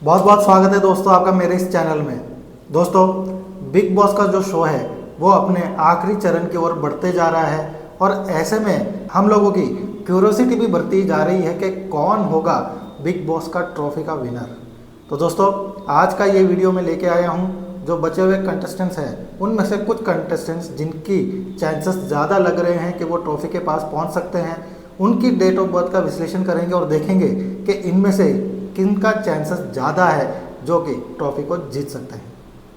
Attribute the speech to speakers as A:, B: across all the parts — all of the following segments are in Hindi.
A: बहुत बहुत स्वागत है दोस्तों आपका मेरे इस चैनल में। दोस्तों, बिग बॉस का जो शो है वो अपने आखिरी चरण की ओर बढ़ते जा रहा है और ऐसे में हम लोगों की क्यूरियोसिटी भी बढ़ती जा रही है कि कौन होगा बिग बॉस का ट्रॉफी का विनर। तो दोस्तों, आज का ये वीडियो में लेके आया हूँ जो बचे हुए कंटेस्टेंट्स हैं उनमें से कुछ कंटेस्टेंट्स जिनकी चांसेस ज़्यादा लग रहे हैं कि वो ट्रॉफी के पास पहुँच सकते हैं, उनकी डेट ऑफ बर्थ का विश्लेषण करेंगे और देखेंगे कि इनमें से किन का चांसेस ज़्यादा है जो कि ट्रॉफी को जीत सकते हैं।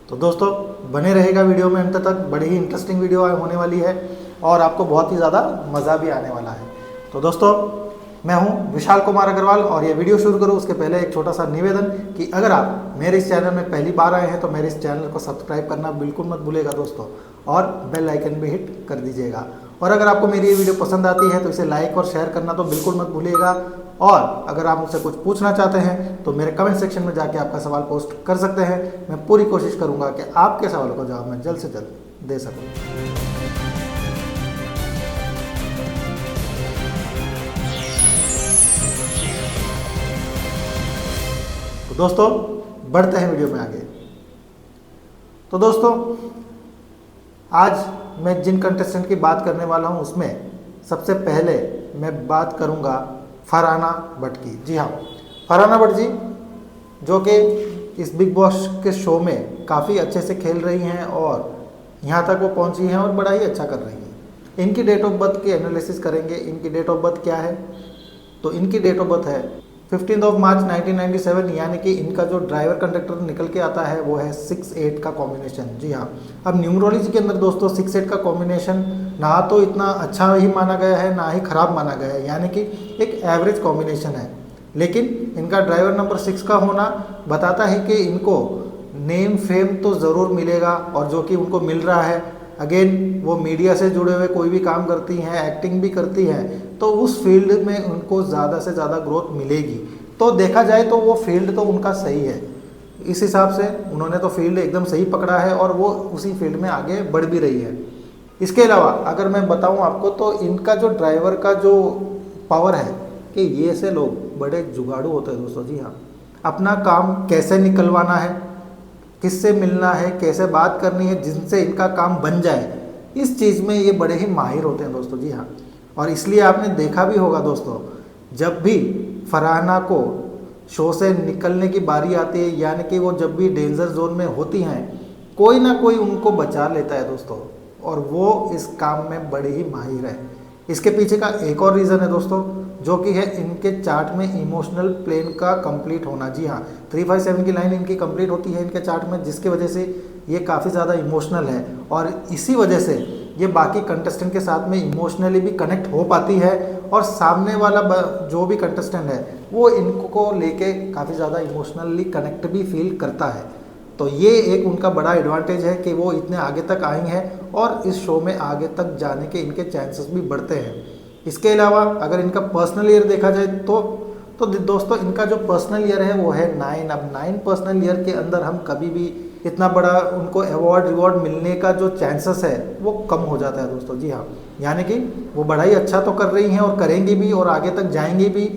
A: तो दोस्तों, बने रहेगा वीडियो में अंत तक, बड़ी ही इंटरेस्टिंग वीडियो होने वाली है और आपको बहुत ही ज़्यादा मज़ा भी आने वाला है। तो दोस्तों, मैं हूं विशाल कुमार अग्रवाल और ये वीडियो शुरू करूं उसके पहले एक छोटा सा निवेदन कि अगर आप मेरे इस चैनल में पहली बार आए हैं तो मेरे इस चैनल को सब्सक्राइब करना बिल्कुल मत भूलिएगा दोस्तों, और बेल आइकन भी हिट कर दीजिएगा। और अगर आपको मेरी ये वीडियो पसंद आती है तो इसे लाइक और शेयर करना तो बिल्कुल मत भूलिएगा। और अगर आप मुझसे कुछ पूछना चाहते हैं तो मेरे कमेंट सेक्शन में जाके आपका सवाल पोस्ट कर सकते हैं। मैं पूरी कोशिश करूंगा कि आपके सवालों का जवाब मैं जल्द से जल्द दे सकूं। तो दोस्तों, बढ़ते हैं वीडियो में आगे। तो दोस्तों, आज मैं जिन कंटेस्टेंट की बात करने वाला हूं उसमें सबसे पहले मैं बात करूंगा फरहाना भट्ट की। जी हाँ, फरहाना भट्ट जी जो कि इस बिग बॉस के शो में काफ़ी अच्छे से खेल रही हैं और यहाँ तक वो पहुँची हैं और बड़ा ही अच्छा कर रही हैं। इनकी डेट ऑफ बर्थ की एनालिसिस करेंगे। इनकी डेट ऑफ बर्थ क्या है? तो इनकी डेट ऑफ बर्थ है 15 मार्च 1997, यानी कि इनका जो ड्राइवर कंडक्टर निकल के आता है वो है 6-8 का कॉम्बिनेशन। जी हाँ, अब न्यूमरोलॉजी के अंदर दोस्तों 6-8 का कॉम्बिनेशन ना तो इतना अच्छा ही माना गया है ना ही ख़राब माना गया है, यानी कि एक एवरेज कॉम्बिनेशन है। लेकिन इनका ड्राइवर नंबर 6 का होना बताता है कि इनको नेम फेम तो ज़रूर मिलेगा और जो कि उनको मिल रहा है। अगेन वो मीडिया से जुड़े हुए कोई भी काम करती हैं, एक्टिंग भी करती हैं, तो उस फील्ड में उनको ज़्यादा से ज़्यादा ग्रोथ मिलेगी। तो देखा जाए तो वो फील्ड तो उनका सही है, इस हिसाब से उन्होंने तो फील्ड एकदम सही पकड़ा है और वो उसी फील्ड में आगे बढ़ भी रही है। इसके अलावा अगर मैं बताऊं आपको तो इनका जो ड्राइवर का जो पावर है कि ये ऐसे लोग बड़े जुगाड़ू होते हैं दोस्तों। जी हाँ, अपना काम कैसे निकलवाना है, किससे मिलना है, कैसे बात करनी है जिनसे इनका काम बन जाए, इस चीज़ में ये बड़े ही माहिर होते हैं दोस्तों। जी हाँ, और इसलिए आपने देखा भी होगा दोस्तों, जब भी फरहाना को शो से निकलने की बारी आती है, यानी कि वो जब भी डेंजर जोन में होती हैं, कोई ना कोई उनको बचा लेता है दोस्तों, और वो इस काम में बड़े ही माहिर है। इसके पीछे का एक और रीज़न है दोस्तों, जो कि है इनके चार्ट में इमोशनल प्लेन का कंप्लीट होना। जी हाँ, 357 की लाइन इनकी कंप्लीट होती है इनके चार्ट में, जिसकी वजह से ये काफ़ी ज़्यादा इमोशनल है और इसी वजह से ये बाकी कंटेस्टेंट के साथ में इमोशनली भी कनेक्ट हो पाती है और सामने वाला जो भी कंटेस्टेंट है वो इनको लेके काफ़ी ज़्यादा इमोशनली कनेक्ट भी फील करता है। तो ये एक उनका बड़ा एडवांटेज है कि वो इतने आगे तक आई हैं और इस शो में आगे तक जाने के इनके चांसेस भी बढ़ते हैं। इसके अलावा अगर इनका पर्सनल ईयर देखा जाए तो दोस्तों इनका जो पर्सनल ईयर है वो है 9। अब 9 पर्सनल ईयर के अंदर हम कभी भी इतना बड़ा उनको अवार्ड रिवॉर्ड मिलने का जो चांसेस है वो कम हो जाता है दोस्तों। जी हाँ, यानी कि वो बड़ा ही अच्छा तो कर रही हैं और करेंगी भी और आगे तक जाएंगी भी,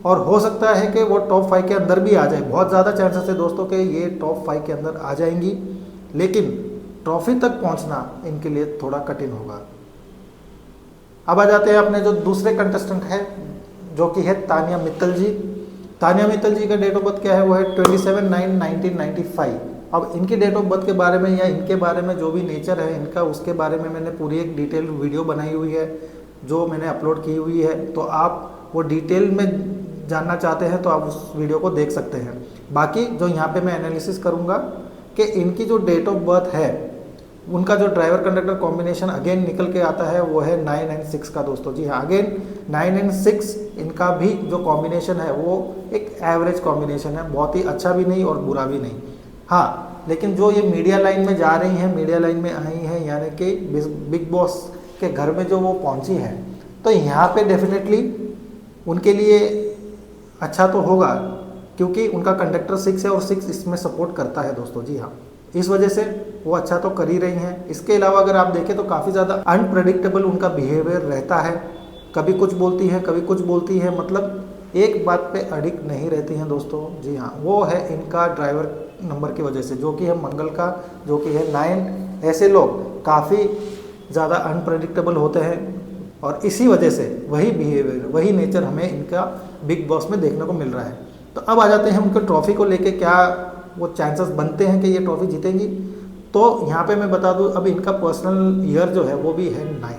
A: और हो सकता है कि वो टॉप 5 के अंदर भी आ जाए। बहुत ज़्यादा चांसेस है दोस्तों कि ये टॉप 5 के अंदर आ जाएंगी, लेकिन ट्रॉफी तक पहुंचना इनके लिए थोड़ा कठिन होगा। अब आ जाते हैं अपने जो दूसरे कंटेस्टेंट है जो कि है तानिया मित्तल जी। तानिया मित्तल जी का डेट ऑफ बर्थ क्या है? वो है 27/9/1995। अब इनकी डेट ऑफ बर्थ के बारे में या इनके बारे में जो भी नेचर है इनका, उसके बारे में मैंने पूरी एक डिटेल वीडियो बनाई हुई है जो मैंने अपलोड की हुई है। तो आप वो डिटेल में जानना चाहते हैं तो आप उस वीडियो को देख सकते हैं। बाकी जो यहाँ पे मैं एनालिसिस करूँगा कि इनकी जो डेट ऑफ बर्थ है, उनका जो ड्राइवर कंडक्टर कॉम्बिनेशन अगेन निकल के आता है वो है 9 और 6 का दोस्तों। जी हाँ, अगेन 9 और 6 इनका भी जो कॉम्बिनेशन है वो एक एवरेज कॉम्बिनेशन है, बहुत ही अच्छा भी नहीं और बुरा भी नहीं। हाँ, लेकिन जो ये मीडिया लाइन में जा रही हैं, मीडिया लाइन में आई हैं, यानी कि बिग बॉस के घर में जो वो पहुंची हैं, तो यहाँ पे डेफिनेटली उनके लिए अच्छा तो होगा क्योंकि उनका कंडक्टर 6 है और 6 इसमें सपोर्ट करता है दोस्तों। जी हाँ, इस वजह से वो अच्छा तो कर ही रही हैं। इसके अलावा अगर आप देखें तो काफ़ी ज़्यादा अनप्रेडिक्टेबल उनका बिहेवियर रहता है, कभी कुछ बोलती है कभी कुछ बोलती है, मतलब एक बात पे अडिग नहीं रहती हैं दोस्तों, जी हाँ, वो है इनका ड्राइवर नंबर की वजह से, जो कि है मंगल का, जो कि है 9। ऐसे लोग काफ़ी ज़्यादा अनप्रेडिक्टेबल होते हैं और इसी वजह से वही बिहेवियर, वही नेचर हमें इनका बिग बॉस में देखने को मिल रहा है। तो अब आ जाते हैं उनके ट्रॉफी को लेके, क्या वो चांसेस बनते हैं कि ये ट्रॉफी जीतेंगी। तो यहाँ पे मैं बता दूँ, अब इनका पर्सनल ईयर जो है वो भी है 9।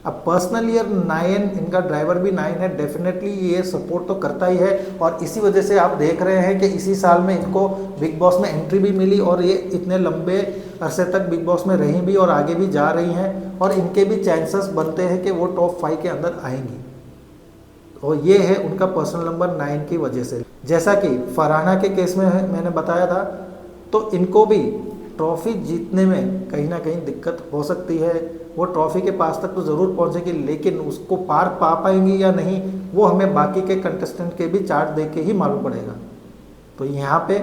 A: अब पर्सनल ईयर 9, इनका ड्राइवर भी 9 है, डेफिनेटली ये सपोर्ट तो करता ही है। और इसी वजह से आप देख रहे हैं कि इसी साल में इनको बिग बॉस में एंट्री भी मिली और ये इतने लंबे अरसे तक बिग बॉस में रही भी और आगे भी जा रही हैं और इनके भी चांसेस बनते हैं कि वो टॉप 5 के अंदर आएंगी। और ये है उनका पर्सनल नंबर 9 की वजह से। जैसा कि फरहाना के केस में मैंने बताया था, तो इनको भी ट्रॉफी जीतने में कहीं ना कहीं दिक्कत हो सकती है। वो ट्रॉफी के पास तक तो ज़रूर पहुंचेगी, लेकिन उसको पार पा पाएंगी या नहीं वो हमें बाकी के कंटेस्टेंट के भी चार्ट देख के ही मालूम पड़ेगा। तो यहाँ पे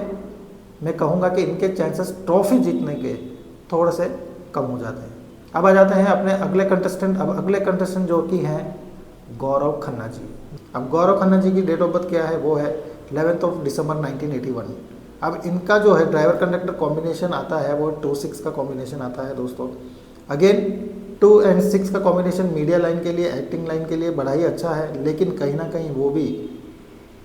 A: मैं कहूँगा कि इनके चांसेस ट्रॉफी जीतने के थोड़े से कम हो जाते हैं। अब आ जाते हैं अपने अगले कंटेस्टेंट। अब अगले कंटेस्टेंट जो कि हैं गौरव खन्ना जी। अब गौरव खन्ना जी की डेट ऑफ बर्थ क्या है, वो है 11 दिसंबर 1981। अब इनका जो है ड्राइवर कंडक्टर कॉम्बिनेशन आता है वो 2-6 का कॉम्बिनेशन आता है दोस्तों। अगेन 2 और 6 का कॉम्बिनेशन मीडिया लाइन के लिए, एक्टिंग लाइन के लिए बड़ा ही अच्छा है, लेकिन कहीं ना कहीं वो भी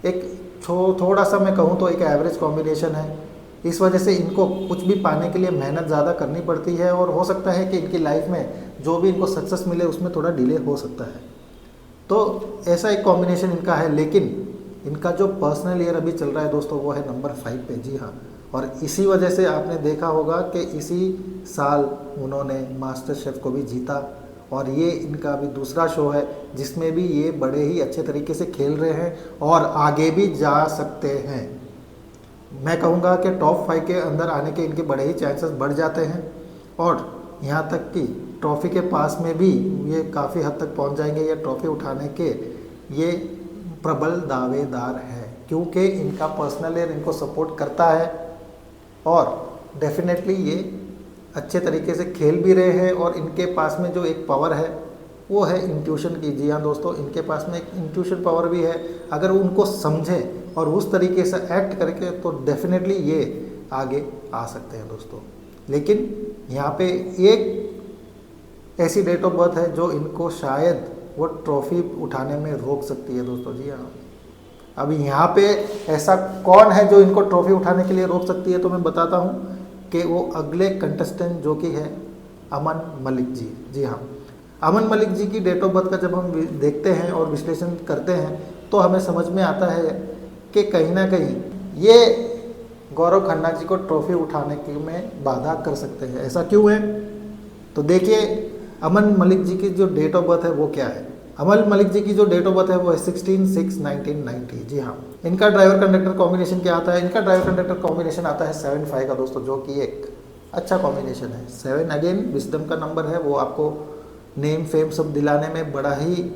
A: एक थोड़ा सा मैं कहूँ तो एक एवरेज कॉम्बिनेशन है। इस वजह से इनको कुछ भी पाने के लिए मेहनत ज़्यादा करनी पड़ती है और हो सकता है कि इनकी लाइफ में जो भी इनको सक्सेस मिले उसमें थोड़ा डिले हो सकता है। तो ऐसा एक कॉम्बिनेशन इनका है, लेकिन इनका जो पर्सनल ईयर अभी चल रहा है दोस्तों वो है नंबर 5 पे, जी हाँ। और इसी वजह से आपने देखा होगा कि इसी साल उन्होंने मास्टर शेफ़ को भी जीता और ये इनका अभी दूसरा शो है जिसमें भी ये बड़े ही अच्छे तरीके से खेल रहे हैं और आगे भी जा सकते हैं। मैं कहूँगा कि टॉप 5 के अंदर आने के इनके बड़े ही चांसेस बढ़ जाते हैं और यहाँ तक कि ट्रॉफ़ी के पास में भी ये काफ़ी हद तक पहुँच जाएंगे या ट्रॉफ़ी उठाने के ये प्रबल दावेदार है, क्योंकि इनका पर्सनल ईयर इनको सपोर्ट करता है और डेफिनेटली ये अच्छे तरीके से खेल भी रहे हैं और इनके पास में जो एक पावर है वो है इंट्यूशन की। जी हाँ दोस्तों, इनके पास में एक इंट्यूशन पावर भी है। अगर उनको समझें और उस तरीके से एक्ट करके तो डेफिनेटली ये आगे आ सकते हैं दोस्तों। लेकिन यहाँ पे एक ऐसी डेट ऑफ बर्थ है जो इनको शायद वो ट्रॉफी उठाने में रोक सकती है दोस्तों। जी हाँ, अब यहाँ पे ऐसा कौन है जो इनको ट्रॉफी उठाने के लिए रोक सकती है, तो मैं बताता हूँ कि वो अगले कंटेस्टेंट जो कि है अमन मलिक जी। जी हाँ, अमन मलिक जी की डेट ऑफ बर्थ का जब हम देखते हैं और विश्लेषण करते हैं तो हमें समझ में आता है कि कहीं ना कहीं ये गौरव खन्ना जी को ट्रॉफी उठाने के में बाधा कर सकते हैं। ऐसा क्यों है, तो देखिए अमन मलिक जी की जो डेट ऑफ बर्थ है वो क्या है। अमन मलिक जी की जो डेट ऑफ बर्थ है वो है 16/6/1990। जी हाँ, इनका ड्राइवर कंडक्टर कॉम्बिनेशन क्या आता है, इनका ड्राइवर कंडक्टर कॉम्बिनेशन आता है 7-5 का दोस्तों, जो कि एक अच्छा कॉम्बिनेशन है। 7 अगेन विजडम का नंबर है, वो आपको नेम फेम सब दिलाने में बड़ा ही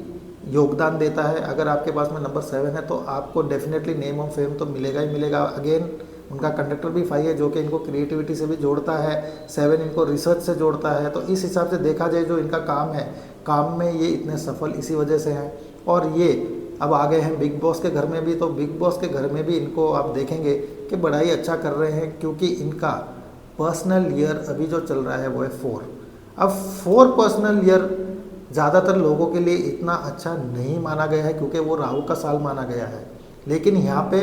A: योगदान देता है। अगर आपके पास में नंबर 7 है तो आपको डेफिनेटली नेम और फेम तो मिलेगा ही मिलेगा। अगेन उनका कंडक्टर भी 5 है जो कि इनको क्रिएटिविटी से भी जोड़ता है, 7 इनको रिसर्च से जोड़ता है। तो इस हिसाब से देखा जाए जो इनका काम है, काम में ये इतने सफल इसी वजह से हैं। और ये अब आ गए हैं बिग बॉस के घर में भी, तो बिग बॉस के घर में भी इनको आप देखेंगे कि बड़ा ही अच्छा कर रहे हैं, क्योंकि इनका पर्सनल ईयर अभी जो चल रहा है वो है 4। अब 4 पर्सनल ईयर ज़्यादातर लोगों के लिए इतना अच्छा नहीं माना गया है क्योंकि वो राहु का साल माना गया है, लेकिन यहाँ पे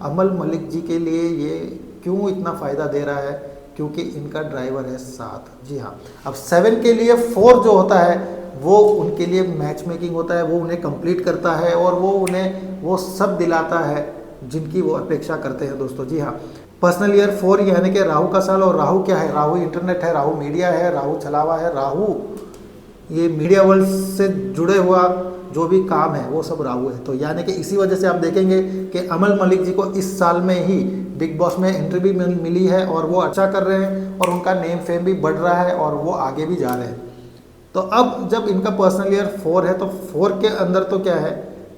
A: अमन मलिक जी के लिए ये क्यों इतना फ़ायदा दे रहा है, क्योंकि इनका ड्राइवर है 7। जी हाँ, अब 7 के लिए 4 जो होता है वो उनके लिए मैच मेकिंग होता है, वो उन्हें कंप्लीट करता है और वो उन्हें वो सब दिलाता है जिनकी वो अपेक्षा करते हैं दोस्तों। जी हाँ, पर्सनल ईयर 4 यानी कि राहु का साल। और राहु क्या है, राहु इंटरनेट है, राहु मीडिया है, राहु छलावा है, राहु ये मीडिया वर्ल्ड से जुड़े हुआ जो भी काम है वो सब राहु है। तो यानी कि इसी वजह से आप देखेंगे कि अमन मलिक जी को इस साल में ही बिग बॉस में एंट्री भी मिली है और वो अच्छा कर रहे हैं और उनका नेम फेम भी बढ़ रहा है और वो आगे भी जा रहे हैं। तो अब जब इनका पर्सनल ईयर 4 है तो 4 के अंदर तो क्या है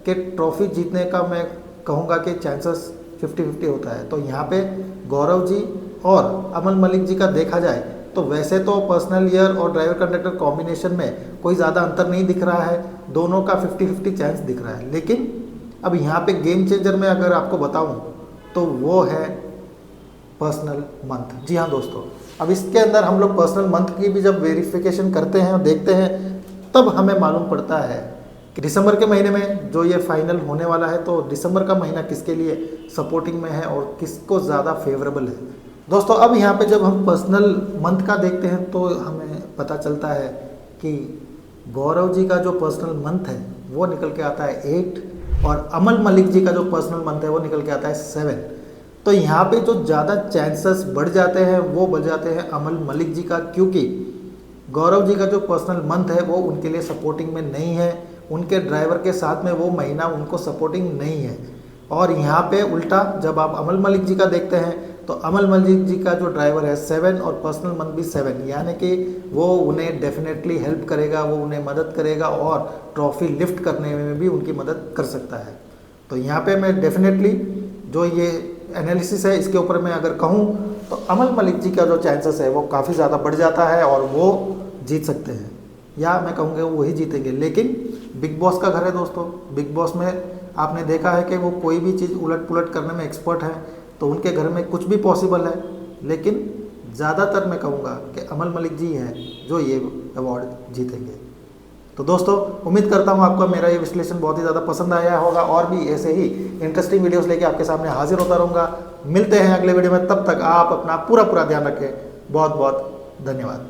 A: कि ट्रॉफी जीतने का मैं कहूँगा कि चांसेस 50-50 होता है। तो यहाँ पे गौरव जी और अमन मलिक जी का देखा जाए तो वैसे तो पर्सनल ईयर और ड्राइवर कंडक्टर कॉम्बिनेशन में कोई ज़्यादा अंतर नहीं दिख रहा है, दोनों का 50-50 चांस दिख रहा है। लेकिन अब यहाँ पे गेम चेंजर में अगर आपको बताऊं तो वो है पर्सनल मंथ। जी हाँ दोस्तों, अब इसके अंदर हम लोग पर्सनल मंथ की भी जब वेरिफिकेशन करते हैं और देखते हैं तब हमें मालूम पड़ता है कि दिसंबर के महीने में जो ये फाइनल होने वाला है, तो दिसंबर का महीना किसके लिए सपोर्टिंग में है और किसको ज़्यादा फेवरेबल है। दोस्तों अब यहाँ पे जब हम पर्सनल मंथ का देखते हैं तो हमें पता चलता है कि गौरव जी का जो पर्सनल मंथ है वो निकल के आता है 8 और अमल मलिक जी का जो पर्सनल मंथ है वो निकल के आता है 7। तो यहाँ पे जो ज़्यादा चांसेस बढ़ जाते हैं वो बढ़ जाते हैं अमल मलिक जी का, क्योंकि गौरव जी का जो पर्सनल मंथ है वो उनके लिए सपोर्टिंग में नहीं है, उनके ड्राइवर के साथ में वो महीना उनको सपोर्टिंग नहीं है। और यहाँ पे उल्टा जब आप अमल मलिक जी का देखते हैं तो अमल मलिक जी का जो ड्राइवर है 7 और पर्सनल मंथ भी 7, यानी कि वो उन्हें डेफिनेटली हेल्प करेगा, वो उन्हें मदद करेगा और ट्रॉफी लिफ्ट करने में भी उनकी मदद कर सकता है। तो यहाँ पे मैं डेफिनेटली जो ये एनालिसिस है इसके ऊपर मैं अगर कहूँ तो अमल मलिक जी का जो चांसेस है वो काफ़ी ज़्यादा बढ़ जाता है और वो जीत सकते हैं, या मैं कहूँगा वही जीतेंगे। लेकिन बिग बॉस का घर है दोस्तों, बिग बॉस में आपने देखा है कि वो कोई भी चीज़ उलट पुलट करने में एक्सपर्ट हैं, तो उनके घर में कुछ भी पॉसिबल है। लेकिन ज़्यादातर मैं कहूँगा कि अमल मलिक जी हैं जो ये अवार्ड जीतेंगे। तो दोस्तों उम्मीद करता हूँ आपको मेरा ये विश्लेषण बहुत ही ज़्यादा पसंद आया होगा, और भी ऐसे ही इंटरेस्टिंग वीडियोस लेके आपके सामने हाजिर होता रहूँगा। मिलते हैं अगले वीडियो में, तब तक आप अपना पूरा ध्यान रखें। बहुत बहुत धन्यवाद।